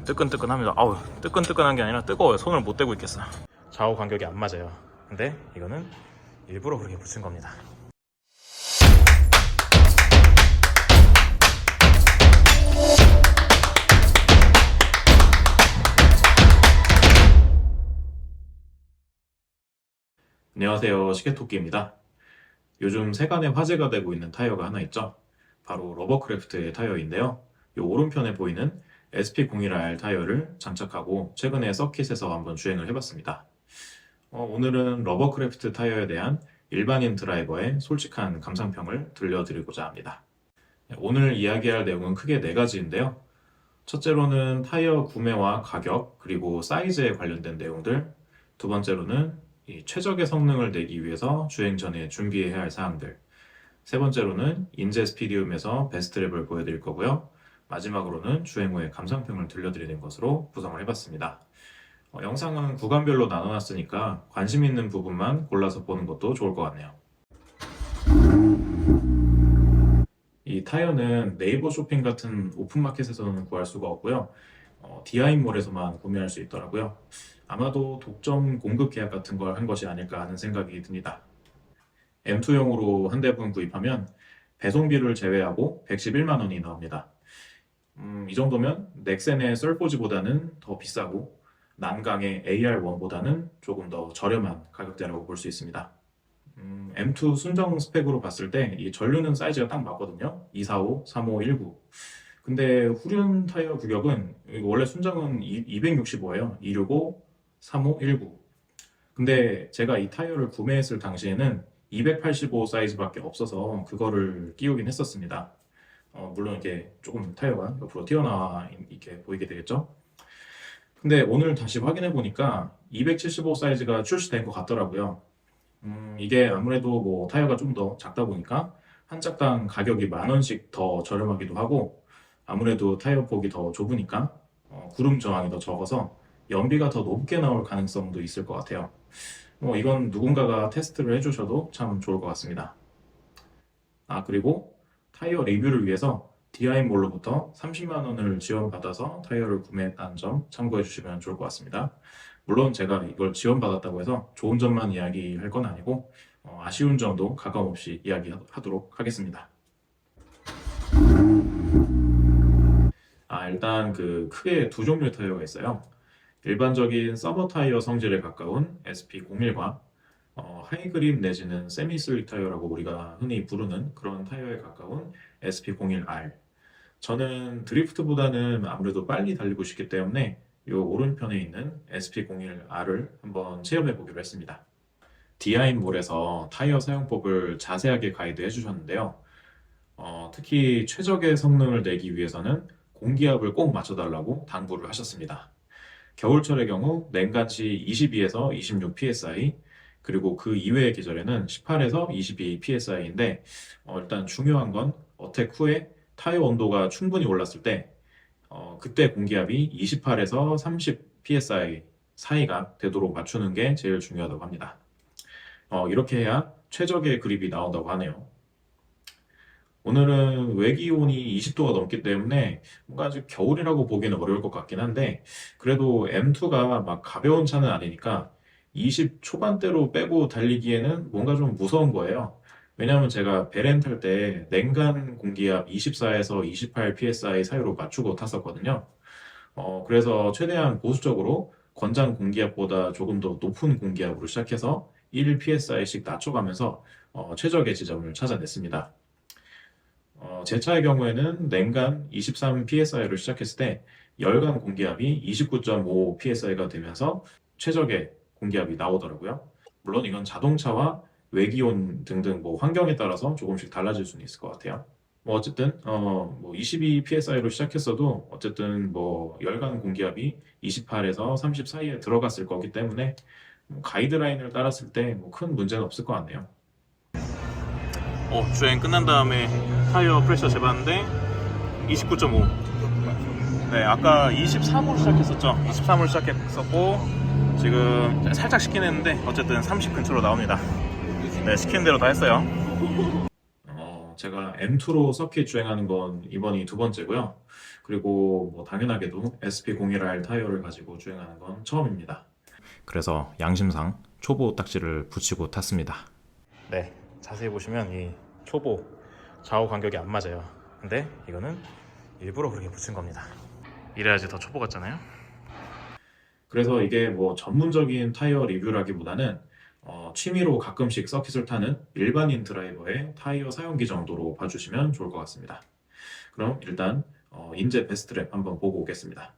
뜨끈뜨끈합니다. 아우, 뜨끈뜨끈한 게 아니라 뜨거워요. 손을 못 대고 있겠어요. 좌우 간격이 안 맞아요. 근데 이거는 일부러 그렇게 붙인 겁니다. 안녕하세요, 시계토끼입니다. 요즘 세간에 화제가 되고 있는 타이어가 하나 있죠. 바로 러버크래프트의 타이어인데요. 이 오른편에 보이는 SP01R 타이어를 장착하고 최근에 서킷에서 한번 주행을 해봤습니다. 오늘은 러버크래프트 타이어에 대한 일반인 드라이버의 솔직한 감상평을 들려드리고자 합니다. 오늘 이야기할 내용은 크게 4가지인데요. 첫째로는 타이어 구매와 가격, 그리고 사이즈에 관련된 내용들. 두 번째로는 이 최적의 성능을 내기 위해서 주행 전에 준비해야 할 사항들. 세 번째로는 인제 스피디움에서 베스트랩을 보여드릴 거고요. 마지막으로는 주행 후에 감상평을 들려드리는 것으로 구성을 해봤습니다. 영상은 구간별로 나눠놨으니까 관심 있는 부분만 골라서 보는 것도 좋을 것 같네요. 이 타이어는 네이버 쇼핑 같은 오픈마켓에서는 구할 수가 없고요. 디아임몰에서만 구매할 수 있더라고요. 아마도 독점 공급 계약 같은 걸 한 것이 아닐까 하는 생각이 듭니다. M2용으로 한 대분 구입하면 배송비를 제외하고 111만 원이 나옵니다. 이 정도면 넥센의 썰포지보다는 더 비싸고 난강의 AR1보다는 조금 더 저렴한 가격대라고 볼 수 있습니다. M2 순정 스펙으로 봤을 때 이 전류는 사이즈가 딱 맞거든요. 245, 35, 19. 근데 후륜 타이어 규격은 원래 순정은 265예요. 265, 35, 19. 근데 제가 이 타이어를 구매했을 당시에는 285 사이즈밖에 없어서 그거를 끼우긴 했었습니다. 물론 이렇게 조금 타이어가 옆으로 튀어나와 이렇게 보이게 되겠죠. 근데 오늘 다시 확인해 보니까 275 사이즈가 출시된 것 같더라고요. 이게 아무래도 뭐 타이어가 좀 더 작다 보니까 한 짝당 가격이 10,000원씩 더 저렴하기도 하고, 아무래도 타이어 폭이 더 좁으니까 구름 저항이 더 적어서 연비가 더 높게 나올 가능성도 있을 것 같아요. 이건 누군가가 테스트를 해주셔도 참 좋을 것 같습니다. 그리고 타이어 리뷰를 위해서 디아임몰로부터 30만 원을 지원받아서 타이어를 구매했다는 점 참고해 주시면 좋을 것 같습니다. 물론 제가 이걸 지원받았다고 해서 좋은 점만 이야기할 건 아니고 아쉬운 점도 가감없이 이야기하도록 하겠습니다. 일단 크게 두 종류의 타이어가 있어요. 일반적인 서버 타이어 성질에 가까운 SP01과 하이그립 내지는 세미 슬릭 타이어라고 우리가 흔히 부르는 그런 타이어에 가까운 SP01R. 저는 드리프트보다는 아무래도 빨리 달리고 싶기 때문에 이 오른편에 있는 SP01R을 한번 체험해 보기로 했습니다. 디아임몰에서 타이어 사용법을 자세하게 가이드해 주셨는데요. 특히 최적의 성능을 내기 위해서는 공기압을 꼭 맞춰달라고 당부를 하셨습니다. 겨울철의 경우 냉간시 22에서 26 psi, 그리고 그 이외의 계절에는 18에서 22 psi인데 일단 중요한 건 어택 후에 타이어 온도가 충분히 올랐을 때 그때 공기압이 28에서 30 psi 사이가 되도록 맞추는 게 제일 중요하다고 합니다. 이렇게 해야 최적의 그립이 나온다고 하네요. 오늘은 외기온이 20도가 넘기 때문에 뭔가 아직 겨울이라고 보기는 어려울 것 같긴 한데, 그래도 M2가 막 가벼운 차는 아니니까 20 초반대로 빼고 달리기에는 뭔가 좀 무서운 거예요. 왜냐하면 제가 베렌 탈 때 냉간 공기압 24에서 28 psi 사이로 맞추고 탔었거든요. 그래서 최대한 보수적으로 권장 공기압보다 조금 더 높은 공기압으로 시작해서 1 psi씩 낮춰가면서 최적의 지점을 찾아냈습니다. 제 차의 경우에는 냉간 23 psi로 시작했을 때 열간 공기압이 29.5 psi가 되면서 최적의 공기압이 나오더라고요. 물론 이건 자동차와 외기온 등등 환경에 따라서 조금씩 달라질 수는 있을 것 같아요. 어쨌든 22 psi로 시작했어도 어쨌든 열간 공기압이 28에서 30 사이에 들어갔을 거기 때문에 가이드라인을 따랐을 때 큰 문제는 없을 것 같네요. 주행 끝난 다음에 타이어 프레셔 재봤는데 29.5. 네, 아까 23으로 시작했었죠. 23으로 시작했었고 지금 살짝 식긴 했는데 어쨌든 30 근처로 나옵니다. 네, 시키는 대로 다 했어요. 제가 M2로 서킷 주행하는 건 이번이 두 번째고요. 그리고 뭐 당연하게도 SP01R 타이어를 가지고 주행하는 건 처음입니다. 그래서 양심상 초보 딱지를 붙이고 탔습니다. 네, 자세히 보시면 이 초보 좌우 간격이 안 맞아요. 근데 이거는 일부러 그렇게 붙인 겁니다. 이래야지 더 초보 같잖아요. 그래서 이게 뭐 전문적인 타이어 리뷰라기보다는 취미로 가끔씩 서킷을 타는 일반인 드라이버의 타이어 사용기 정도로 봐주시면 좋을 것 같습니다. 그럼 일단 인제 베스트랩 한번 보고 오겠습니다.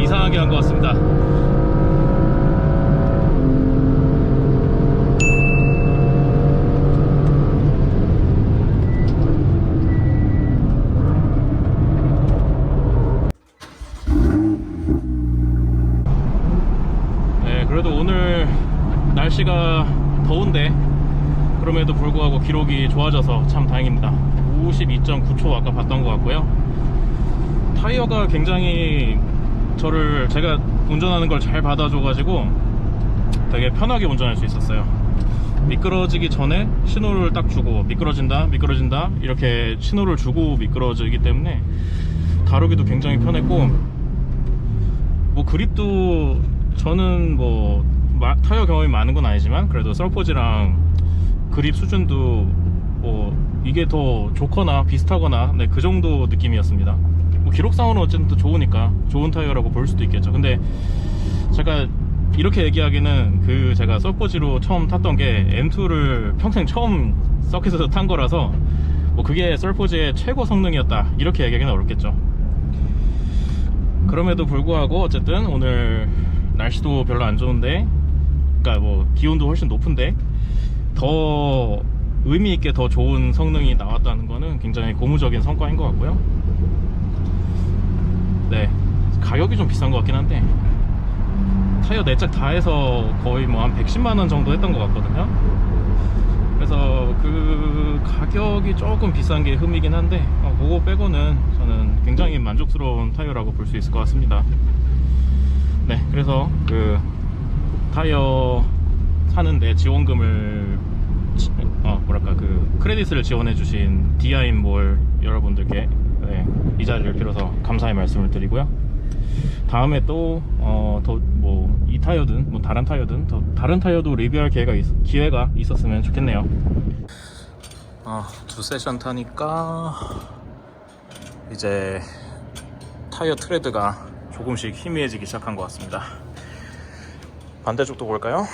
이상하게 한 것 같습니다. 네, 그래도 오늘 날씨가 더운데 그럼에도 불구하고 기록이 좋아져서 참 다행입니다. 52.9초 아까 봤던 것 같고요. 타이어가 굉장히 제가 운전하는 걸 잘 받아줘가지고 되게 편하게 운전할 수 있었어요. 미끄러지기 전에 신호를 딱 주고 미끄러진다 이렇게 신호를 주고 미끄러지기 때문에 다루기도 굉장히 편했고, 뭐 그립도 저는 뭐 타이어 경험이 많은 건 아니지만 그래도 썰포지랑 그립 수준도 뭐 이게 더 좋거나 비슷하거나 네, 그 정도 느낌이었습니다. 뭐 기록상으로는 어쨌든 또 좋으니까 좋은 타이어라고 볼 수도 있겠죠. 근데 제가 이렇게 얘기하기는 제가 서포지로 처음 탔던 게 M2를 평생 처음 서킷에서 탄 거라서 뭐 그게 서포지의 최고 성능이었다 이렇게 얘기하기는 어렵겠죠. 그럼에도 불구하고 어쨌든 오늘 날씨도 별로 안 좋은데, 그러니까 뭐 기온도 훨씬 높은데 더 의미있게 더 좋은 성능이 나왔다는 거는 굉장히 고무적인 성과인 것 같고요. 네, 가격이 좀 비싼 것 같긴 한데 타이어 4짝 다 해서 거의 뭐 한 110만원 정도 했던 것 같거든요. 그래서 그 가격이 조금 비싼 게 흠이긴 한데 그거 빼고는 저는 굉장히 만족스러운 타이어라고 볼 수 있을 것 같습니다. 네, 그래서 그 타이어 사는데 지원금을 크레딧을 지원해 주신 디아인몰 여러분들께 이 자리를 빌어서 감사의 말씀을 드리고요. 다음에 또 이 타이어든 뭐 다른 타이어든 다른 타이어도 리뷰할 기회가 있었으면 좋겠네요. 두 세션 타니까 이제 타이어 트레드가 조금씩 희미해지기 시작한 것 같습니다. 반대쪽도 볼까요?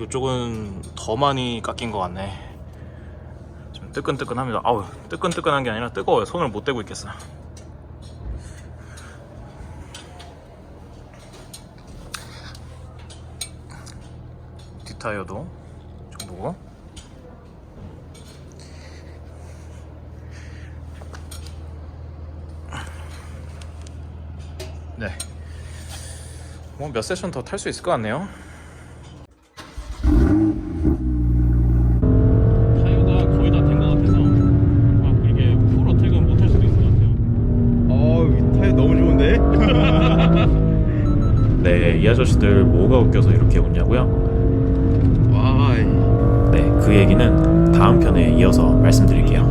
이쪽은 더 많이 깎인 것 같네. 뜨끈뜨끈합니다. 아우, 뜨끈뜨끈한 게 아니라 뜨거워요. 손을 못 대고 있겠어요. 뒷타이어도 좀 보고. 네, 뭐 몇 세션 더 탈 수 있을 것 같네요. 타이어가 거의 다 된 것 같아서 이게 풀 어택은 못 할 수도 있을 것 같아요. 타이어 너무 좋은데? 네, 이 아저씨들 뭐가 웃겨서 이렇게 웃냐고요? 와, 네, 그 얘기는 다음 편에 이어서 말씀드릴게요.